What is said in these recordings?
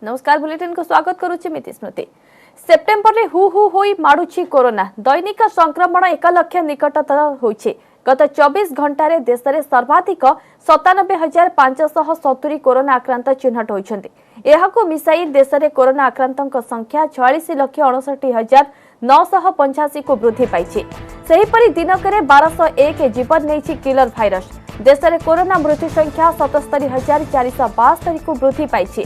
नमस्कार बुलेटिन को स्वागत करुच्ची मिति स्मृति। सेप्टेम्बर रे हु हु होई माडुची कोरोना दैनिक संक्रमण 1 लाख निकटतर होइछे। गत 24 घंटा रे देश रे सर्वाधिक 97,570 कोरोना आक्रांत चिन्हट होइछन्ति। एहाकु मिसाई देश रे कोरोना आक्रांतक संख्या 46,68,985 को वृद्धि पाइछे। सेही परि दिनकरे 1201 जीवन नेछि किलर भाइरस। देश रे कोरोना मृत्यु संख्या 77,472 को वृद्धि पाइछे।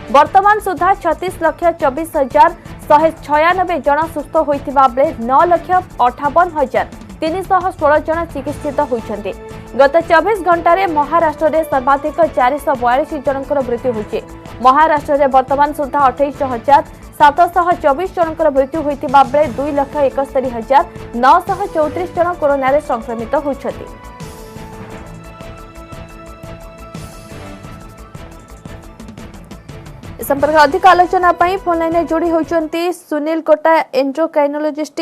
वर्तमान सुधा 36,24,196 जन सुस्थ होइतिबा बेले 9,58,316 जन चिकित्सित होइछन्ते। गत 24 घंटा रे महाराष्ट्र रे सर्वाधिक 442 जनकर मृत्यु होइछे। महाराष्ट्र रे वर्तमान सुधा 28,724 जनकर मृत्यु होइतिबा बेले 2,71,934 जन कोरोना रे संक्रमित होइछन्ते। संपर्क अधिक आलोचना फोन लाइन जोड़ी होती सुनील कोटा एंड्रोक्राइनोलॉजिस्ट।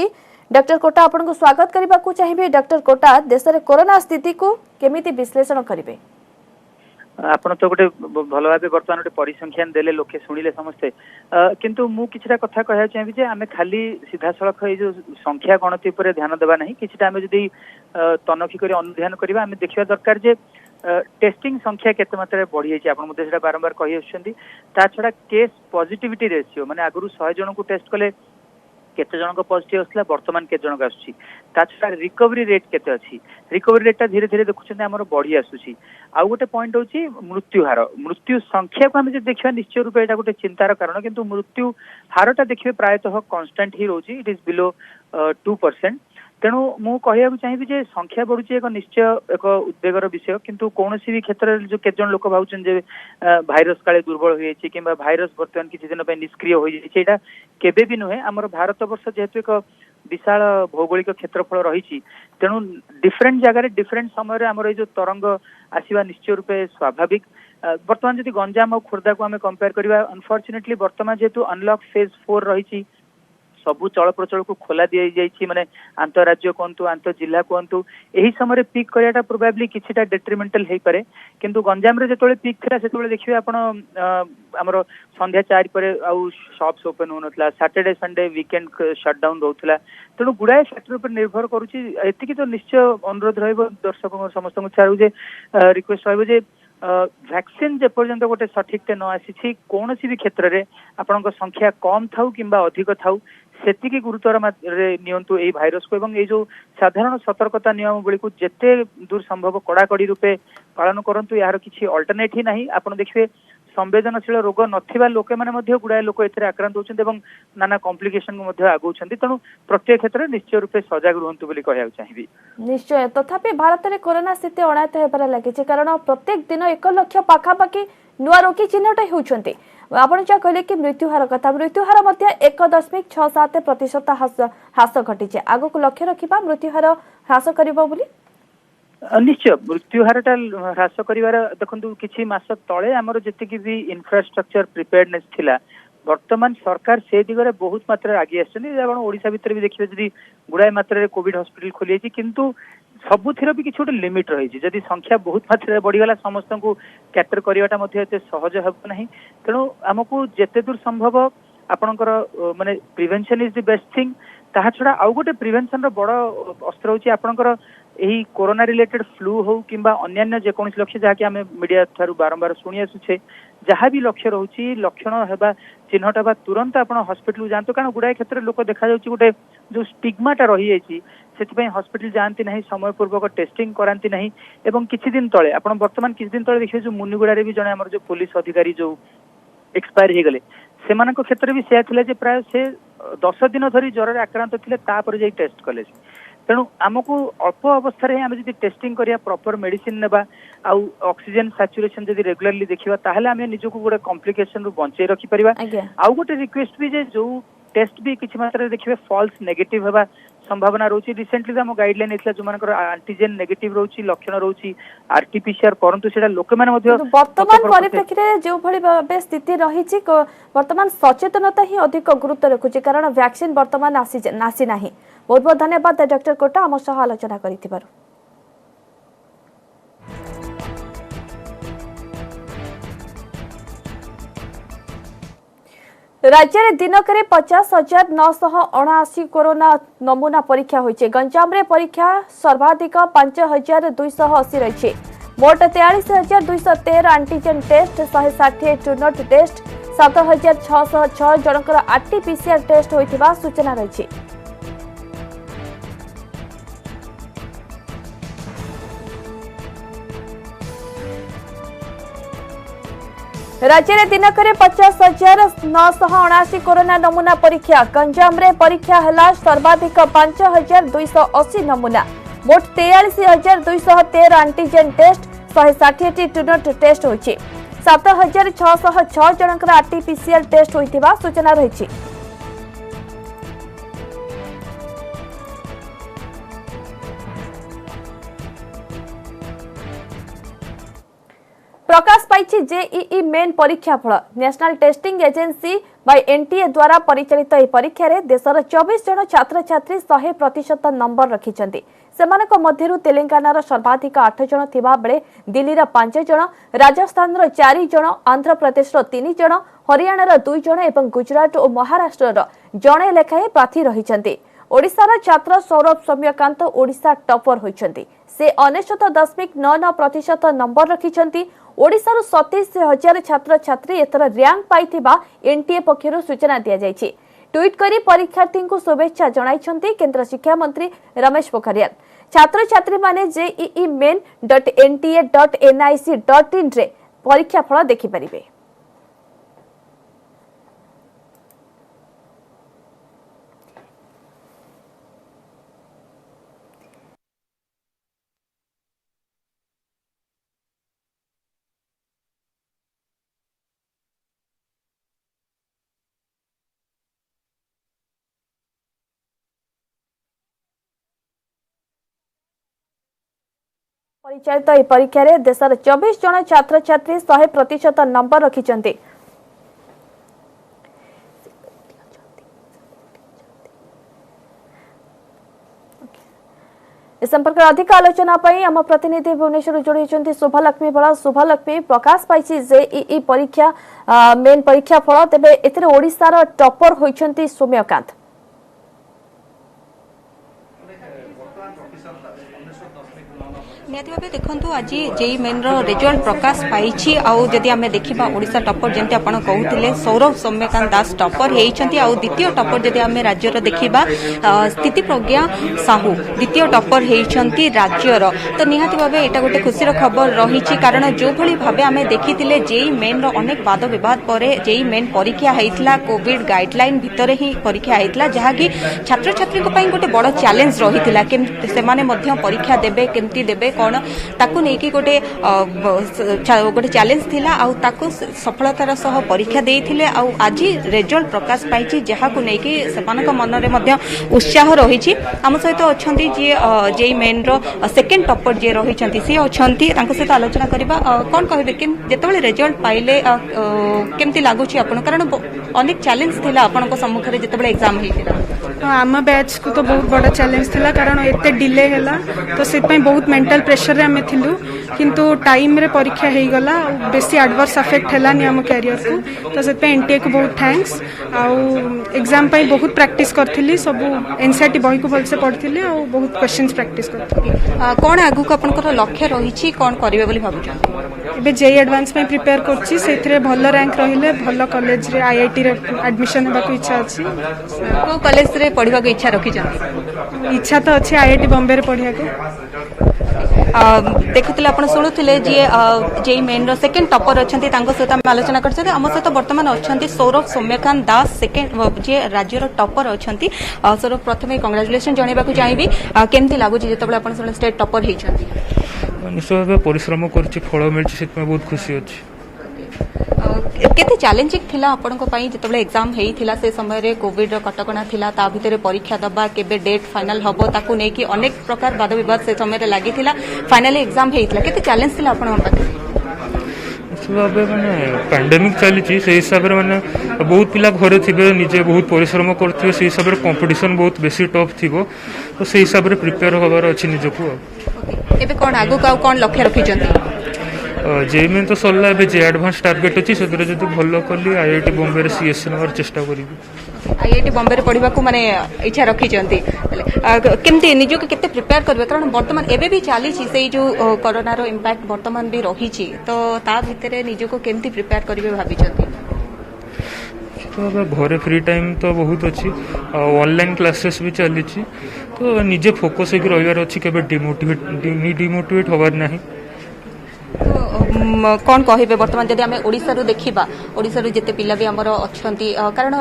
डॉक्टर कोटा आपन को स्वागत करने को चाहिए। डॉक्टर कोटा देश में कोरोना स्थिति को केमिति विश्लेषण करेंगे? आपण तो गोटे भल भाव बर्तमान गोटे परिसंख्यान देले लोके शुणिले समस्ते किंतु मु किछटा कथा कहया चाहिए जे आमे खाली सीधा सड़क ए जो संख्या गणति पर ध्यान देबा नहीं। किछटा आमे जदी तनखी करी अनुध्यान करबा आमे देखिबा दरकार जे टेस्टिंग संख्या केते मात्रा रे बढ़ी जाय। आपण मते सेटा बारंबार कहि आछंती। ता छडा केस पॉजिटिविटी रेशियो माने आगुरु 100 जन को टेस्ट कले केते जन को पॉजिटिव असला वर्तमान केते जन का आछी। ता छडा रिकवरी रेट केते अछि। रिकवरी रेट धीरे धीरे देखुछन हमर बढ़ी आसुची। आउ गोटे पॉइंट होची मृत्यु हार। मृत्यु संख्या को हम जे देखिबा निश्चय रूप एटा गोटे चिंतार कारण किंतु मृत्यु हारटा देखिबे प्रायतः कांस्टेंट ही रहउची। It is below 2%। तेणु मु कहया चाहिए जे संख्या बढ़ुची एक निश्चय एक उद्वेगर विषय किंतु कोनोसी भी क्षेत्र जो केत जन लोक भाउछन जे भाइरस काले दुर्बल होई छि किबा भाइरस वर्तमान किछि दिन पे निष्क्रिय होई छि एटा केबे भी नहे। हमर भारत वर्ष जेहेतु एक विशाल भौगोलिक क्षेत्रफल रही तेणु डिफरेंट जगह डिफरेंट समय रे हमर जो तरंग आसीबा निश्चय रूपे स्वाभाविक। वर्तमान जदि गंजाम और खुर्दा को आमे कंपेयर करबा अनफॉर्चुनेटली वर्तमान जेहेतु अनलॉक फेज 4 रही सबू चल प्रचल को खोला दी जाइए माने अंतरराज्य कहतु अंतर जिला कहतु यही समय पीक कराटा प्रोबेबली किछिटा डेट्रिमेंटल हे पारे किंतु गंजाम रे जेतोले पीक थिला सेतोले देखिबे आपण हमर संध्या 4 पर आउ शॉप्स ओपन होनथला सैटरडे संडे वीकेंड शटडाउन रहउथला। तेणु गुडाए फैक्टर पर निर्भर करूची। एतिकी तो निश्चय अनुरोध रहइबो दर्शक समस्त को चाहू जे रिक्वेस्ट रहइबो जे वैक्सीन जे पर्यंत गोटे सठिकते न आसी कौन भी क्षेत्र में आपण संख्या कम थाउ किंबा अधिक थाउ सेतिकी गुरुतर नियंतु ए भाइरस को एवं ये जो साधारण सतर्कता नियमावली को जेते दूर संभव कड़ाकड़ी रूपे पालन करंतु। यार किछि अल्टरनेट ही नहीं। आपण देखिबे संवेदनशील रोग नथिबा लोके माने मध्ये गुडाए लोक एथरे आक्रांत होछन एवं नाना कॉम्प्लिकेशन को मध्ये आगौछन्ती। तेणु प्रत्येक क्षेत्र में निश्चय रूपे सजग रहंतु बोली कहया चाहिए। निश्चय तथापि भारत रे कोरोना स्थिति अणायत हेबार लागिছে कारण प्रत्येक दिन 1 लाख पाखापाखि नुआ रोगी चिन्हट होउछन्ती। आपण जा कहले कि मृत्युहार कथा मृत्युहार मध्ये 1.67% ह्रास घटिছে। आगो को लक्ष्य रखिबा मृत्युहार ह्रास करिबो बोली निश्चय मृत्युहारटा ह्रास करिवार देखंतु किछि मास तळे हमर जति भी इंफ्रास्ट्रक्चर प्रिपेयर्डनेस थिला वर्तमान सरकार से दिगरे बहुत मात्रा आगे आछन। आपण ओडिसा भीतर भी देखिबे जदी गुडाय मात्रा रे कोविड हॉस्पिटल खोली छि किंतु सबुथिर भी किछि गोटे लिमिट रही छि। जदी संख्या बहुत मात्रा बढ़ी गला समस्त को कैटर करिवाटा मध्ये एते सहज हबो नहीं। तेणु हमकु जेते दूर संभव आपणकर माने prevention is the best thing. ताहा छडा आउ गोटे प्रिवेंशन रो बड़ अस्त्र होछि आपणकर एही कोरोना रिलेटेड फ्लू हो किंबा अन्य जेकोसी लक्ष्य जहाँकि आम मीडिया थारू बारंबार शुणी आसुचे जहाँ भी लक्ष्य रोचे लक्षण है चिन्हट है तुरंत आप हॉस्पिटल जातु। कारण गुड़ाए क्षेत्र लोक देखा गोटे जो स्टिग्माटा रही जाइए से हॉस्पिटल जाती ना समय पूर्वक टेस्टिंग कराती ना। एवं किछि दिन तले आप वर्तमान किछि दिन तले देखिए जो मुनिगुड़ा भी जड़े आम जो पुलिस अधिकारी जो एक्सपायर हो गले से क्षेत्र भी से प्राय से 10 दिन धरी ज्वर आक्रांत थे तापर जाई टेस्ट कले। तेणु आमको अल्प अवस्था आम जब टेस्टिंग करिया प्रॉपर मेडिसिन नेबा आउ ऑक्सीजन सैचुरेशन जब रेगुलरली देखिबा ताहले आम निजको गोटे कॉम्प्लिकेशन रु बंचे रखि परिबा। आउ गोटे रिक्वेस्ट भी जे जो टेस्ट भी किछि मात्रा देखिबे फॉल्स नेगेटिव हेबा संभावना रोची। रिसेंटली हम गाइडलाइन इतला जो मानकर एंटीजन नेगेटिव रोची लक्षण रोची आरटीपीसीआर परंतु सेटा लोक माने मध्ये वर्तमान परिप्रेक्षी रे जो भली भाबे स्थिति रहिछि वर्तमान सचेतनता ही अधिक गुरुत्व रखुछि कारण वैक्सीन वर्तमान आसी नाही। बहुत बहुत धन्यवाद डॉक्टर कोटा आम सह आलोचना करिथिबारु। राज्य में दिनक 50,979 कोरोना नमूना परीक्षा होइछे। गंजाम रे परीक्षा सर्वाधिक 5,280 रही। मोट 43,213 एंटीजन टेस्ट, 160 ट्रूनेट टेस्ट, 7,606 जनकर आरटीपीसीआर टेस्ट होइथिबा सूचना रही। राज्य में दिनक 50,979 कोरोना नमूना परीक्षा। गंजाम रे परीक्षा हला सर्वाधिक 5,280 नमूना। मोट 43,213 एंटीजन टेस्ट, 160 ट्रूनेट टेस्ट होइछि। 7,606 जनकर आरटीपीसीआर टेस्ट होइथिबा सूचना रही। प्रकाश पाई जेईई मेन परीक्षा फल। National testing agency by NTA द्वारा परिचालित यह परीक्षा रे देशर 24 जन छात्र छात्री 100% नंबर रखिछन्ति। सेमानक मध्यरु तेलंगानार सर्वाधिक 8 जन थिबा बेले दिल्लीर 5 जन, राजस्थानर 4 जन, आंध्र प्रदेशर 3 जन, हरियाणार 2 जन एवं गुजरात और महाराष्ट्रर जणे लेखाए प्रार्थी रहिछन्ति। ओडिशार छात्र सौरभ सौम्यकांत ओडिशा टॉपर होइछन्ति। से 99.99% नंबर रखिछन्ति। ओडिशार 27,000 छात्र छात्री एथर रैंक पाइथिबा एनटीए पक्षरु सूचना दिया जायछि। ट्वीट करी परीक्षार्थी को शुभेच्छा जणाइछन्ति केंद्र शिक्षा मंत्री रमेश पोखरियाल। छात्र छात्री माने jeimain.nta.nic.in रे परीक्षा फल देखि परिबे। परिचालित यह परीक्षा रे देशर 24 जन छात्र छात्री 100% नंबर रखिछन्ति। इस संपर्क में अधिक आलोचना पाई आम प्रतिनिधि भुवनेश्वर जोड़ी शुभलक्ष्मी बड़ा। शुभलक्ष्मी, प्रकाश पाई जेईई परीक्षा मेन परीक्षा फल, तेबे एथिरे ओडिशार टॉपर होइछन्ति सौम्यकांत। निहाती भाव देखु आज जेई मेन रिजल्ट प्रकाश पाई। आदि आम देखा ओडिशा टॉपर जमी आप कहते सौरभ सौम्यकांत दास टॉपर होती। द्वितीय टॉपर जदि आम राज्यर देखा स्थिति प्रज्ञा साहू द्वितीय टॉपर होती राज्यर। तो निहाती भाव यहाँ गोटे खुशी खबर रही, कारण जो भाई भाव आम देखी जेई मेन अनेक वाद विवाद पर जेई मेन परीक्षा होता कोविड गाइडलाइन भितर ही परीक्षा होता, जहाँकि छात्र छात्री गोटे बड़ चैलेंज रही है से परीक्षा देवे केमती देवे कौन ताकू नहीं गोटे गोटे चैलेंज थिला आउ ताकू सफलतार सह परीक्षा देइथिले। आउ आज रिजल्ट प्रकाश पाई जहाँ को नहीं सेमानक मन में उत्साह रही। आम सहित अच्छा जी जेई मेन सेकेंड टॉपर जी रही सी अच्छा सहित आलोचना करवा। कौन कहे जिते रिजल्ट पाइले केमती लगुच आपन, कारण अनेक चैलेंज थिला आपन सम्मुख में जिते एग्जाम होता। आम बैच को तो बहुत बड़ा चैलेंज थिला, कारण एते डिले हैला तो सेपई बहुत मेंटल प्रेशर रे आमे थिलु, किंतु टाइम रे परीक्षा हे गला, बेसी एडवर्स अफेक्ट हैलानी हम कैरियर को। तो सेपई एनटीए को बहुत थैंक्स। आउ एग्जाम पई बहुत प्रैक्टिस करथिली, सब एनसीईआरटी बही को भलसे पढथिली आउ बहुत क्वेश्चंस प्रैक्टिस करथिली। कोन आगु को आपनकर लक्ष्य रहिछि, कोन करिवे बोली भाबुछन? एबे जेई एडवांस में प्रिपेयर करछि, सेथरे भलो रैंक रहिले भलो कॉलेज रे आईआईटी रे एडमिशन हेबा को इच्छा अछि। को कॉलेज रे पढिबा को इच्छा रखिछन? इच्छा तो अछि आईआईटी बॉम्बे रे पढिया को। देखुले आपण शुणुले जी जेई मेन सेकेंड टॉपर अच्छा सहित आम आलोचना कर सहित बर्तमान अच्छा सौरभ सौम्यकांत दास सेकेंड जी राज्यर टॉपर अच्छा। सौरभ प्रथम कंग्रेचुलेसन जनवाक चाहिए, केमती लगुच जो स्टेट टॉपर होती? निश्चय भाव परिश्रम कर फल मिली बहुत खुशी अच्छी। केते चैलेंजिंग थिला आपनको पई जेतबले एग्जाम हेइथिला से समय रे कोविड रो कटकणा थिला, ता भितरे परीक्षा दबा केबे डेट फाइनल हबो ताकू नै कि अनेक प्रकार वाद विवाद से समय रे लागिथिला, फाइनली एग्जाम हेइथिला। केते चैलेंज थिला आपन पाखे? माने पैंडेमिक चली से हिसाब से माने बहुत पिला घरे थे निजे बहुत परिश्रम करते से हिसाब से कंपटीशन बहुत बेसी टफ थी, तो से हिसाब से प्रिपेयर होबार अच्छी निजक। एबे कोन आगु का कोन लक्ष्य रखिछन्ती? जेई मेन तो सरला ए जे एडवांस टार्गेट अच्छी से जब भल कली आईआईटी बॉम्बे रे सीएससी नवर चेष्टा करी आईआईटी बॉम्बे पढ़ा माने इच्छा रखी केमती निजो के केते प्रिपेयर करबे कारण वर्तमान एबे भी चली से जो कोरोना रो इंपैक्ट वर्तमान भी रही तो ता भितरे निजो को केमती प्रिपेयर करबे भाबी तो घरे फ्री टाइम तो बहुत अच्छी ऑनलाइन क्लासेस भी चली तो निजे फोकस होकर रहिबार अच्छी केबे डिमोटिवेट होबार नहीं कौन कहे बर्तमान जब आम ओडिशा देखा ओडिशा जिते पिला भी आमर अच्छा कारण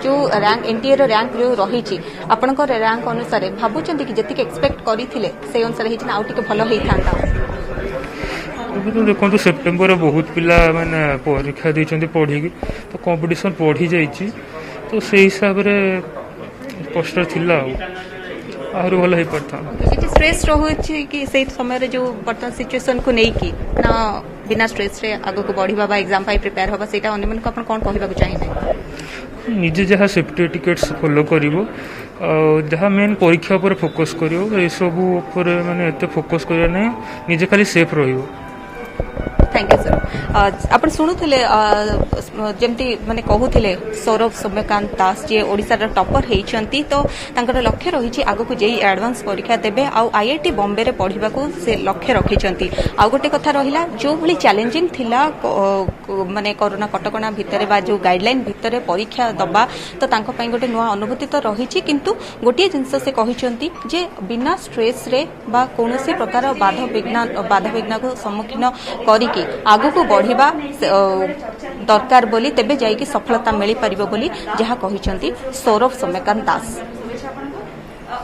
जो रैंक एनटीए रैंक जो रही आपण रैंक अनुसार भावुं कि जी एक्सपेक्ट करते से अनुसार आउ टे भल होता अभी तो देखो सेप्टेम्बर बहुत पिला माने परीक्षा देइछन्ति पढ़ी तो कंपटीशन बढ़ी जाइए तो से हिसाब से कष्ट थिला आहुरी भल हो पाता स्ट्रेस रही कि से समय जो बर्तमान सिचुएशन को लेकिन ना बिना स्ट्रेस रे आगो को बढ़िबा एग्जाम पाई प्रिपेयर होबा सेटा अन्य मन को अपन कोन कहबा चाहिए निजे जहाँ सेफ्टी टिकेट्स फॉलो करिवो जहाँ मेन परीक्षा पर फोकस करिवो ए सब ऊपर माने एते फोकस करिया नै निजे खाली सेफ रहिवो थैंक यू सर आप शुणुले जमती माने कहूले सौरभ सौम्यकांत दास जी ओडिशार टॉपर होती तो तांकर लक्ष्य रही आग को जेई एडवांस परीक्षा देबे आईआईटी बॉम्बे रे पढ़ा से लक्ष्य रखिंट आ गोटे कथा रहा जो भली चैलेंजिंग थिला माने कोरोना कटकणा भितर बा जो गाइडलाइन भितर परीक्षा दबा तो तांको पई गोटे नुआ अनुभूति तो रही किंतु गोटे जिनस से कहते जे बिना स्ट्रेस रे बा कोनोसी प्रकार बाधा विघ्न को सम्मुखीन करिकी आगु बढ़िबा दरकार बोली तेबे जाइकी सफलता मिली परिबो बोली जहा कहिसंती सौरभ सौम्यकांत दास।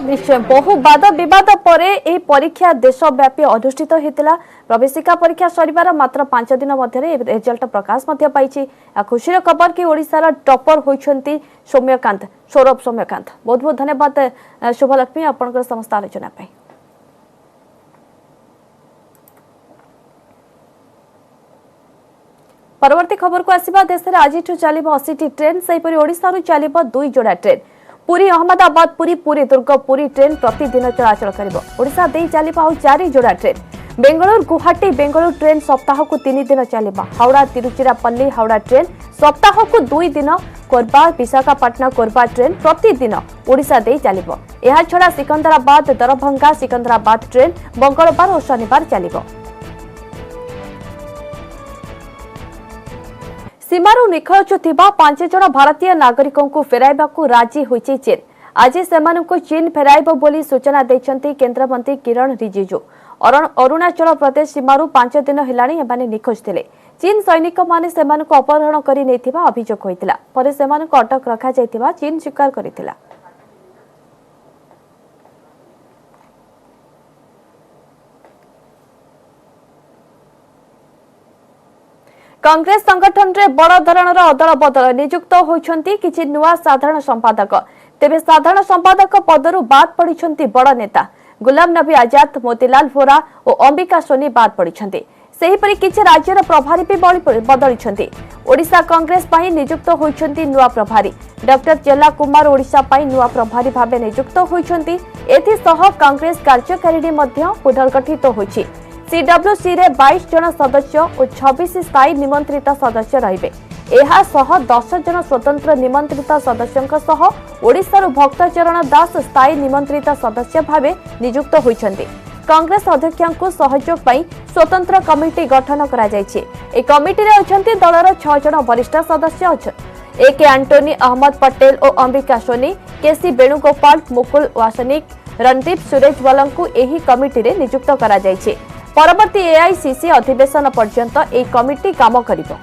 निश्चय बहु वाद विवाद पर यह परीक्षा देशव्यापी अनुष्ठित होता प्रवेशिका परीक्षा सरिबार मात्र 5 दिन मध्य रिजल्ट प्रकाश पाई खुशी खबर कि ओडिशार टॉपर होइछंती सौम्यकांत सौरभ सौम्यकांत बहुत बहुत धन्यवाद शुभलक्ष्मी आपनकर समस्त आलोचना पाई। परवर्ती खबर को आसिबा देश में आज चलिब 80 ट्रेन सेहीपरि ओडिशारू चलिब 2 जोड़ा ट्रेन पुरी अहमदाबाद पुरी पुरी दुर्ग पुरी ट्रेन प्रतिदिन चलाचल करिब ओडिशा देई चलिब आउ 4 जोड़ा ट्रेन बेंगलुरु गुवाहाटी बेंगलुरु ट्रेन सप्ताह को 3 दिन चलिब हावड़ा तिरुचिरापल्ली हावड़ा ट्रेन सप्ताह को 2 दिन कोरबा विशाखापट्टनम कोरबा ट्रेन प्रतिदिन ओडिशा देई चलिब एहा छडा सिकंदराबाद दरभंगा सिकंदराबाद ट्रेन मंगलवार और शनिवार चलिब। सीमारू निखोज 5 जन भारतीय नागरिकों को फेराइबा को राजी होइछि चीन आज सेमानंको चीन फेराइबो बोली सूचना दैछंती केंद्र मंत्री किरण रिजिजू अरुणाचल प्रदेश सीमारू 5 दिन हेलाणी एमाने निखोज थिले चीन सैनिक माने सेमानंको अपहरण करि नेथिबा अभियोग होइतिला परे सेमानंको अटक रखा जायतिबा चीन स्वीकार करितिला। कांग्रेस संगठन रे बड़ धरणर अदल बदल नियुक्त होइछंती किछि नुआ साधारण संपादक तेबे साधारण संपादक पदरु बाद पड़िछंती बड़ नेता गुलाम नबी आजाद मोतीलाल वोरा और अंबिका सोनी बाद पड़िछंती सेहीपरि किछि राज्यर प्रभारी भी बदलिछंती ओडिशा कांग्रेस पई नियुक्त होइछंती नुआ प्रभारी डॉक्टर चेला कुमार ओडिशा पई नुआ प्रभारी भाबे नियुक्त होइछंती एथि सह कांग्रेस कार्यकारिणी मध्ये पुनर्गठित होइछि सीडब्ल्यूसी रे 22 जन सदस्य और 26 स्थायी निमंत्रित सदस्य रहिबे एहा सह 10 जन स्वतंत्र निमंत्रित सदस्यंक सह ओडिशारू भक्तचरण दास स्थायी निमंत्रित सदस्य भावे नियुक्त होइछन्ति कांग्रेस अध्यक्षଙ୍କୁ सहयोग पई स्वतंत्र कमिटी गठन करा जायछि ए कमिटी रे अछन्ति दलर 6 जन वरिष्ठ सदस्य अछन ए के एंटोनी अहमद पटेल और अंबिका सोनी केसी वेणुगोपाल मुकुल वासनिक रणदीप सुरेशवालंकु एही कमिटी रे नियुक्त करा जायछि परवर्ती एआईसीसी अधिवेशन पर्यंत ए कमिटी काम करिबो।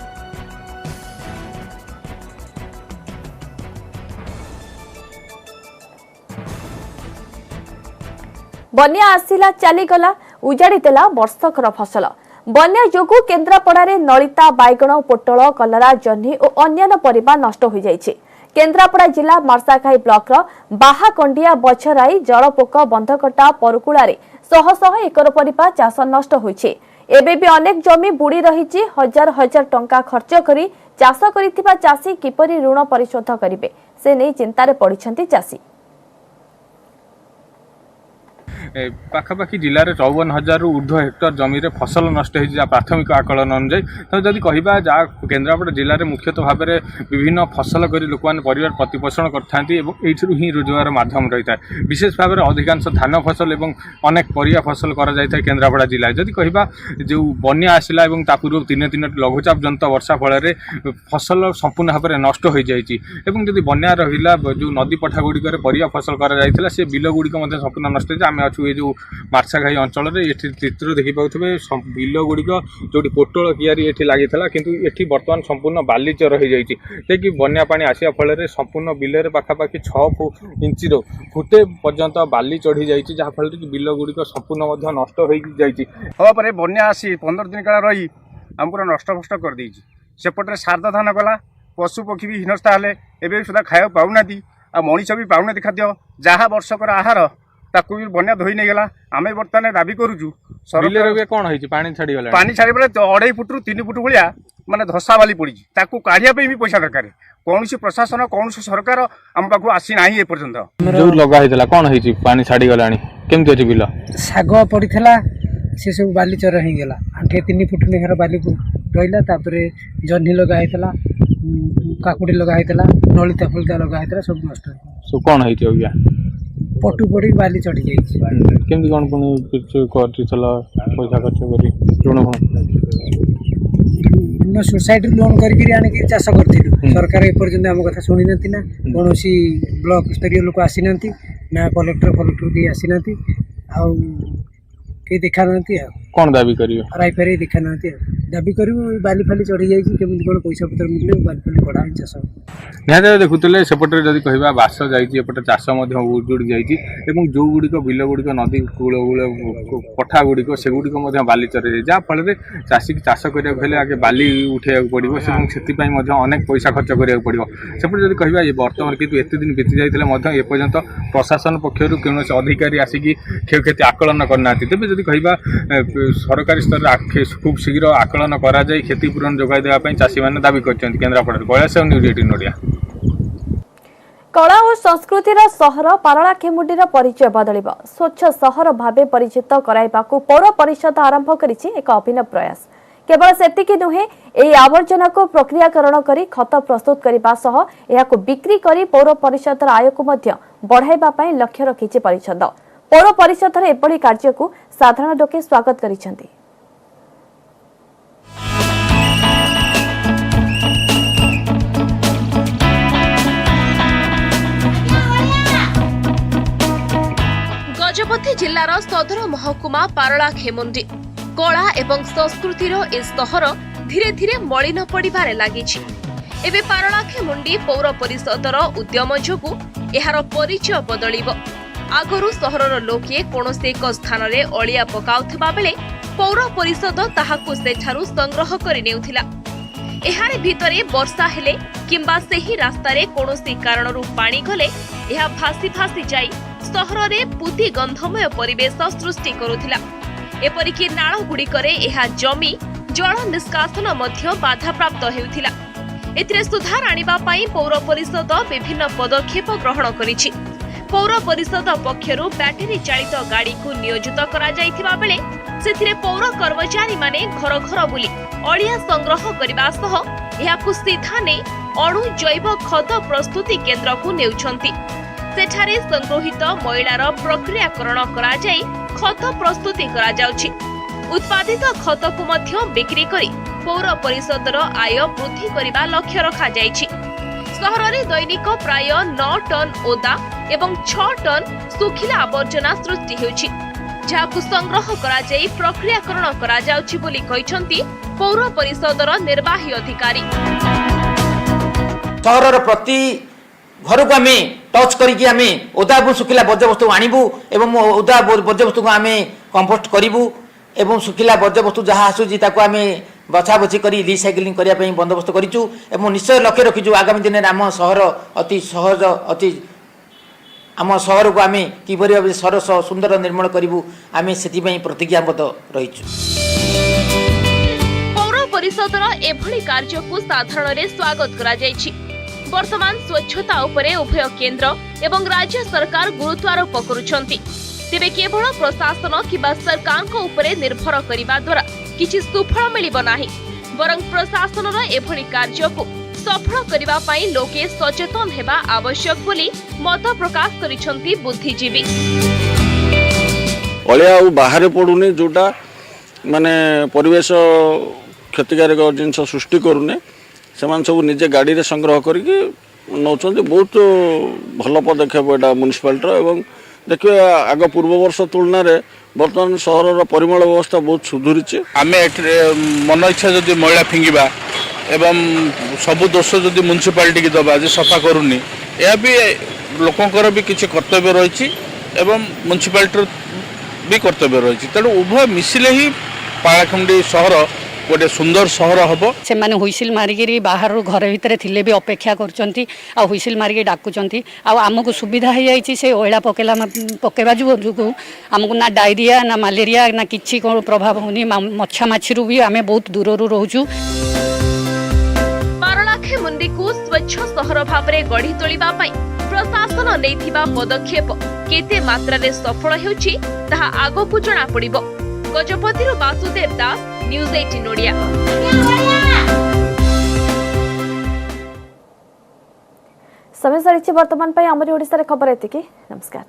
बन्या आसिला चलीगला उजाड़ी देला वर्षकर फसल बन्या जोगु केन्द्रापड़ा नलिता बैगण पोटल कलरा जह्नी और अन्य परिबा नष्ट हो जाइछे केन्द्रापड़ा जिला मार्साखाई ब्लॉक बाहाकंडिया बछराई जलपोक बंधकटा परकुड़ा शह शह एकर परिबा चाष नष्ट होइछे एबे भी अनेक जमी बुड़ी रही हजार हजार टंका खर्च करी चाष करिथिबा चासी किपरि ऋण परिशोध करिवे से नै चिंतारे पड़िछंती चासी। पाखापाखि जिले में 54,000 रु ऊर्ध्व हेक्टर जमी फसल नष्ट हो प्राथमिक आकलन अनुजाई तो जदि कह जहाँ केन्द्रापड़ा जिले में मुख्यतः भाव में विभिन्न फसल कर लोक मैंने परिवार प्रतिपोषण करते ही रोजगार माध्यम रही है विशेष भाव में अधिकांश धान फसल और अनेक परिया फसल कर केन्द्रापड़ा जिले जदि कह जो बन्या आसला पूर्व 3 लघुचाप जनित वर्षा फल फसल संपूर्ण भाव में नष्ट हो जाती जदि बन्या रहा जो नदी पठा गुड़िक परिया फसल कर से बिल गुड़िक संपूर्ण नष्ट हो आम अच्छु ये जो मार्साघाई अंचल ये चित्र देखिपारे बिल गुड़िक जो पोटल कियारी ये लगी किंतु ये बर्तमान संपूर्ण बालीचर हो जाए कि बन्या पानी आसा फल संपूर्ण बिल पाखापाखि 6 इंच फुटे पर्यंत बाली चढ़ी जाइए जहाँफल कि बिल गुड़िक संपूर्ण नष्ट हो जाए बन्या आसी 15 दिन काल रही आम पूरा नष्टभष्ट कर देछि सेपटे शारदा धान गला पशु पक्षी भी हीनस्था हेले एवं सुधा खाया पाऊना आ मनीष भी पाऊना खाद्य जहाँ वर्षकर आहार ताकू भी बन्या धोई नहीं गला आम बर्तमान दाबी करुचु कौन पानी छाड़ी पानी छाड़ी 2.5 फुट 3 फुट भाया माने धसा बाली पड़ी ताकू काढ़िया भी पैसा दरकार कौन प्रशासन कौन सरकार आम पाखु आसी ना एपर्यंत जो लगा कौन पानी छाड़ी गला केमती अच्छी बिल शाग पड़ता से सब बालीचर हो गला 3 फुट लेखार बाली रहा जह्नी लगाई काकुड़ी लगाई नलिता फलिता लगाई सब नष्ट कौन हो पटु पड़ी बाली चढ़ी जाइए केमती कौन पैसा खर्च कर सोसाइटी लोन करके चाष करूँ सरकार एपर्यंत आम कथा शुणी ना कौन ब्लॉक स्तरीय लोक आसी ना कलेक्टर भी आसी ना कहीं देखा ना कौन दाबी करियो रायपारी देखा ना दाबी कर बाली फाली चढ़ी जाइए केमी कौन पैसा पत्र मिले बाली फाली बढ़ा चाष निहत देखुले सेपटे जब कह बास जापटे चाष उजुड़ी जाइए जो गुड़िक बिल गुड़िक नदी कूल पठा गुड़िक से गुड़िक बाली चढ़ी जहाँ फल चाषी चाष करने आगे बाली उठे पड़ो से अनेक पैसा खर्च करा पड़ो सेपटे जब कह बर्तमान कितु एत दिन बीती जाते एपर्यंत प्रशासन पक्षर कौन अधिकारी आसिक क्षयक्षति आकलन करना तेज जब कह सरकारी स्तर में खूब शीघ्र आकलन करा क्षतिपूरण जोगाई देवाई चाषी मैंने दाबी कर केन्द्रापड़ा कैलाश न्यूज 18 ओडिया कला और संस्कृतिर सहर पारलाखेमुंडी परिचय बदलिब स्वच्छ सहर भाव परिचित कराइबाकू पौर परिषद आरंभ करिछि एक अभिनव प्रयास केवल सेतिकी नुहे एही आवर्जना को प्रक्रियाकरण करी खत प्रस्तुत करबा सह एहाकू बिक्री करी पौर परिषदर आयकू मध्य बढ़ाइबा पई लक्ष्य रखिछि परिषद पौर परिषदर एभली कार्यकू साधारण लोके स्वागत करिसेंति। गजपति जिल्लार सदर महकुमा पारलाखेमुंडी कला एवं संस्कृतिर ए सहर धीरे धीरे मलिन पड़िबारे लागिछि एबे पारलाखेमुंडी पौर परिषदर उद्यम जोगु एहार परिचय बदलिब आगरु सहरर लोके कोनोसे एक स्थान रे अलिया पकाउथिबा बेले पौर परिषद ताहाकु सेठारु संग्रह करि नेउथिला एहारे भितरे वर्षा हेले किंबा सेही रास्ता रे कोनोसी कारणरु पानी गले एहा भासी भासी जाई सहर रे पुति गंधमय परिवेश सृष्टि करुथिला एपरिकी नाळ गुड़िकरे एहा जमी जल निष्कासन मध्य बाधा प्राप्त हेउथिला एथिरे सुधार आनिबा पई पौर परिषद विभिन्न पदक्षेप ग्रहण करिछि पौर परिषद पक्षरु बैटरी चालित गाड़ी को नियोजित करा जाइथिबा बेले सेथिरे पौर कर्मचारी माने घर घर बुली अलिया संग्रह करबा सह एहाकु सीधा ने अणु जैव खत प्रस्तुति केन्द्र को नेउछंती सेठारे संग्रहित मैलार प्रक्रियाकरण करा जाई खत प्रस्तुति करा जाउछि उत्पादित खत को मध्य बिक्री करी पौर परिषदर आय वृद्धि करबा लक्ष्य रखा जाइछि सहर रे दैनिक प्राय 9 टन ओदा एवं 6 टन सुखिला आवर्जना सृष्टि हेउछि जाहाकु संग्रह करा जाई प्रक्रियाकरण करा जाउछि बोली कहिसंती पौर परिषदर निर्वाही अधिकारी सहरर प्रति घर को आमे टच करिकि आमे ओदा और सुखिला वर्ज्यवस्तु आनिबु एवं ओदा वर्ज्यवस्तु को आमे कंपोस्ट करिबु एवं सुखिला वर्ज्यवस्तु जहाँ आसुची ताको आमे बछा बछी करी रिसाइक्लिंग करिया पई बंदोबस्त करिचु एवं निश्चय लक्ष्य रखिचु आगामी दिन में आम सहर अति सहज अति आम सहर को आमे किपरि भाबे सरस सुंदर निर्माण करिबु आमे सेति पई प्रतिज्ञाबद्ध रहिचु पौर परिषदर एभली कार्य को साधारण रे स्वागत करा जायछि वर्तमान स्वच्छता उपरे उभय केंद्र एवं राज्य सरकार गुरुत्वारोप करुछंती तेबे केवल प्रशासन किबा सरकार को उपरे निर्भर करिबा द्वारा किछि सुफल मिलिब नाही बरं प्रशासनर एभଳି कार्यको सफल करिबा पई लोके सचेतन हेबा आवश्यक बोली मत प्रकाश करिसंती बुद्धिजीवी। अलिया बाहर पड़ुनी जोटा माने परिवेश क्षतिकारक जिनस सृष्टि करूने से सब निजे गाड़ी रे संग्रह करके नौचंती बहुत भल पदक्षेप एटा म्युनिसिपालिटी एवं देखिए आग पूर्व वर्ष तुलना रे बर्तमान सहर परिमल व्यवस्था बहुत सुधुरी। आम मन इच्छा जदि मैला फिंगिबा एवं सबु दोष जदि म्युनिसिपालिटी की दबा जे सफा करूनी यह भी लोकंकर भी किसी कर्तव्य रही एवं म्युनिसिपालिटी भी कर्तव्य रही तेणु उभय मिसिले ही पालाखमुंडी सहर गोटे सुंदर सहर हम से माने हुइसिल मारिकी बाहर घर भितर थिले भी अपेक्षा करचंती आ हुइसिल मारिकी डाकुचंती आ आमको सुविधा हो जाइए से ओला पकेला पकेबा जो आमको ना डायरिया ना मलेरिया ना किछि को प्रभाव होनी मच्छा माछी भी आमे बहुत दूर रोचु। पारलाखेमुंडी को स्वच्छ सहर भावरे गढ़ी तोलिबा पई प्रशासन नेथिबा पदक्षेप केते मात्रा रे सफल हेउची ताहा आगोकु जणा पड़िबो। गजपतिरो वासुदेव दास, न्यूज 18 ओडिया। समय सरी वर्तमान आमरी ओडिशा खबर एतिकी। नमस्कार।